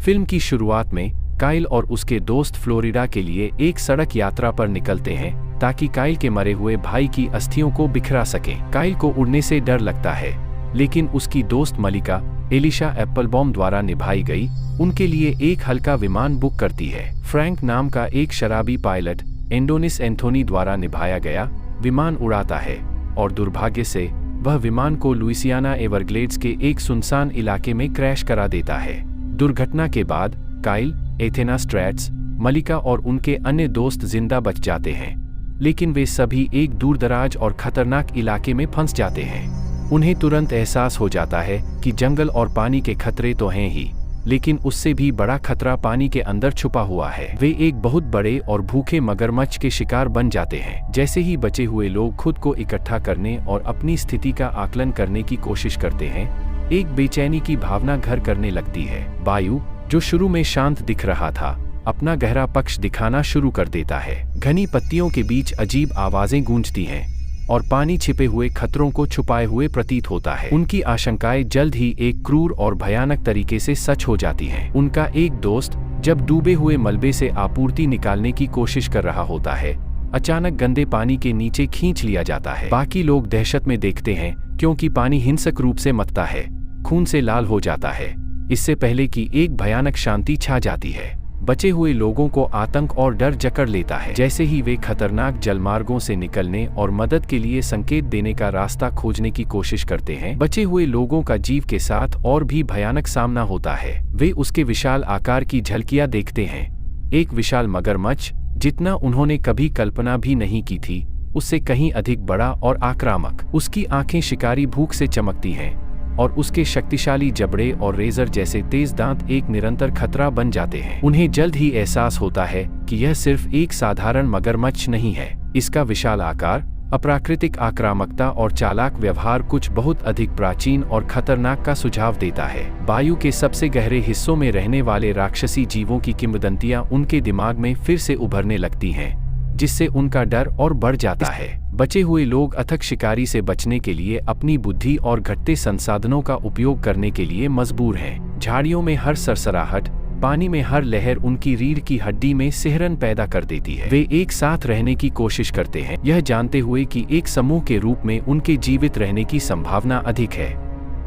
Film की शुरुआत में काइल और उसके दोस्त फ्लोरिडा के लिए एक सड़क यात्रा पर निकलते हैं ताकि काइल के मरे हुए भाई की अस्थियों को बिखरा सकें। काइल को उड़ने से डर लगता है, लेकिन उसकी दोस्त मलिका एलिशा एप्पलबॉम द्वारा निभाई गई उनके लिए एक हल्का विमान बुक करती है। फ्रैंक नाम का एक शराबी पायलट एंडोनिस एंथोनी द्वारा निभाया गया विमान उड़ाता है और दुर्भाग्य से वह विमान को लुइसियाना एवरग्लेड्स के एक सुनसान इलाके में क्रैश करा देता है। दुर्घटना के बाद काइल, एथेना स्ट्रैट्स, मलिका और उनके अन्य दोस्त जिंदा बच जाते हैं, लेकिन वे सभी एक दूरदराज और खतरनाक इलाके में फंस जाते हैं। उन्हें तुरंत एहसास हो जाता है कि जंगल और पानी के खतरे तो हैं ही, लेकिन उससे भी बड़ा खतरा पानी के अंदर छुपा हुआ है। वे एक बहुत बड़े और भूखे मगरमच्छ के शिकार बन जाते हैं। जैसे ही बचे हुए लोग खुद को इकट्ठा करने और अपनी स्थिति का आकलन करने की कोशिश करते हैं, एक बेचैनी की भावना घर करने लगती है। बायु, जो शुरू में शांत दिख रहा था, अपना गहरा पक्ष दिखाना शुरू कर देता है। घनी पत्तियों के बीच अजीब आवाजें गूंजती हैं और पानी छिपे हुए खतरों को छुपाए हुए प्रतीत होता है। उनकी आशंकाएं जल्द ही एक क्रूर और भयानक तरीके से सच हो जाती हैं। उनका एक दोस्त जब डूबे हुए मलबे से आपूर्ति निकालने की कोशिश कर रहा होता है, अचानक गंदे पानी के नीचे खींच लिया जाता है। बाकी लोग दहशत में देखते हैं क्योंकि पानी हिंसक रूप से मथता है, खून से लाल हो जाता है, इससे पहले कि एक भयानक शांति छा जाती है। बचे हुए लोगों को आतंक और डर जकड़ लेता है। जैसे ही वे खतरनाक जलमार्गों से निकलने और मदद के लिए संकेत देने का रास्ता खोजने की कोशिश करते हैं, बचे हुए लोगों का जीव के साथ और भी भयानक सामना होता है। वे उसके विशाल आकार की झलकियां देखते हैं। एक विशाल मगरमच्छ, जितना उन्होंने कभी कल्पना भी नहीं की थी, उससे कहीं अधिक बड़ा और आक्रामक। उसकी आंखें शिकारी भूख से चमकती हैं और उसके शक्तिशाली जबड़े और रेजर जैसे तेज दांत एक निरंतर खतरा बन जाते हैं। उन्हें जल्द ही एहसास होता है कि यह सिर्फ एक साधारण मगरमच्छ नहीं है। इसका विशाल आकार, अप्राकृतिक आक्रामकता और चालाक व्यवहार कुछ बहुत अधिक प्राचीन और खतरनाक का सुझाव देता है। वायु के सबसे गहरे हिस्सों में रहने वाले राक्षसी जीवों की किंवदंतियां उनके दिमाग में फिर से उभरने लगती हैं, जिससे उनका डर और बढ़ जाता है। बचे हुए लोग अथक शिकारी से बचने के लिए अपनी बुद्धि और घटते संसाधनों का उपयोग करने के लिए मजबूर हैं। झाड़ियों में हर सरसराहट, पानी में हर लहर उनकी रीढ़ की हड्डी में सिहरन पैदा कर देती है। वे एक साथ रहने की कोशिश करते हैं, यह जानते हुए कि एक समूह के रूप में उनके जीवित रहने की संभावना अधिक है।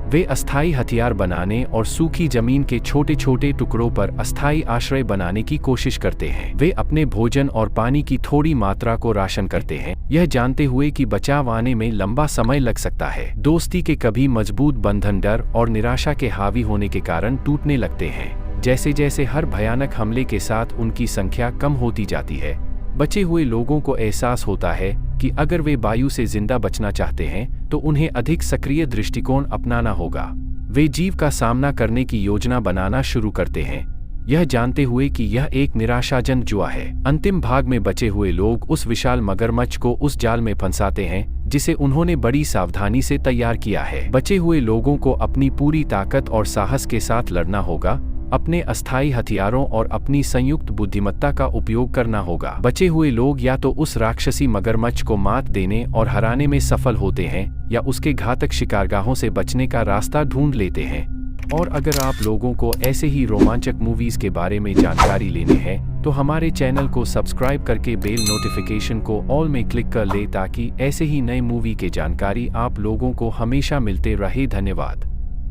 वे अस्थायी हथियार बनाने और सूखी जमीन के छोटे छोटे टुकड़ों पर अस्थायी आश्रय बनाने की कोशिश करते हैं। वे अपने भोजन और पानी की थोड़ी मात्रा को राशन करते हैं, यह जानते हुए कि बचाव आने में लंबा समय लग सकता है। दोस्ती के कभी मजबूत बंधन डर और निराशा के हावी होने के कारण टूटने लगते हैं। जैसे जैसे हर भयानक हमले के साथ उनकी संख्या कम होती जाती है, बचे हुए लोगों को एहसास होता है कि अगर वे वायु से जिंदा बचना चाहते हैं तो उन्हें अधिक सक्रिय दृष्टिकोण अपनाना होगा। वे जीव का सामना करने की योजना बनाना शुरू करते हैं, यह जानते हुए कि यह एक निराशाजनक जुआ है। अंतिम भाग में बचे हुए लोग उस विशाल मगरमच्छ को उस जाल में फंसाते हैं जिसे उन्होंने बड़ी सावधानी से तैयार किया है। बचे हुए लोगों को अपनी पूरी ताकत और साहस के साथ लड़ना होगा, अपने अस्थायी हथियारों और अपनी संयुक्त बुद्धिमत्ता का उपयोग करना होगा। बचे हुए लोग या तो उस राक्षसी मगरमच्छ को मात देने और हराने में सफल होते हैं या उसके घातक शिकारगाहों से बचने का रास्ता ढूंढ लेते हैं। और अगर आप लोगों को ऐसे ही रोमांचक मूवीज के बारे में जानकारी लेने हैं तो हमारे चैनल को सब्सक्राइब करके बेल नोटिफिकेशन को ऑल में क्लिक कर ले ताकि ऐसे ही नए मूवी के जानकारी आप लोगों को हमेशा मिलते रहे। धन्यवाद।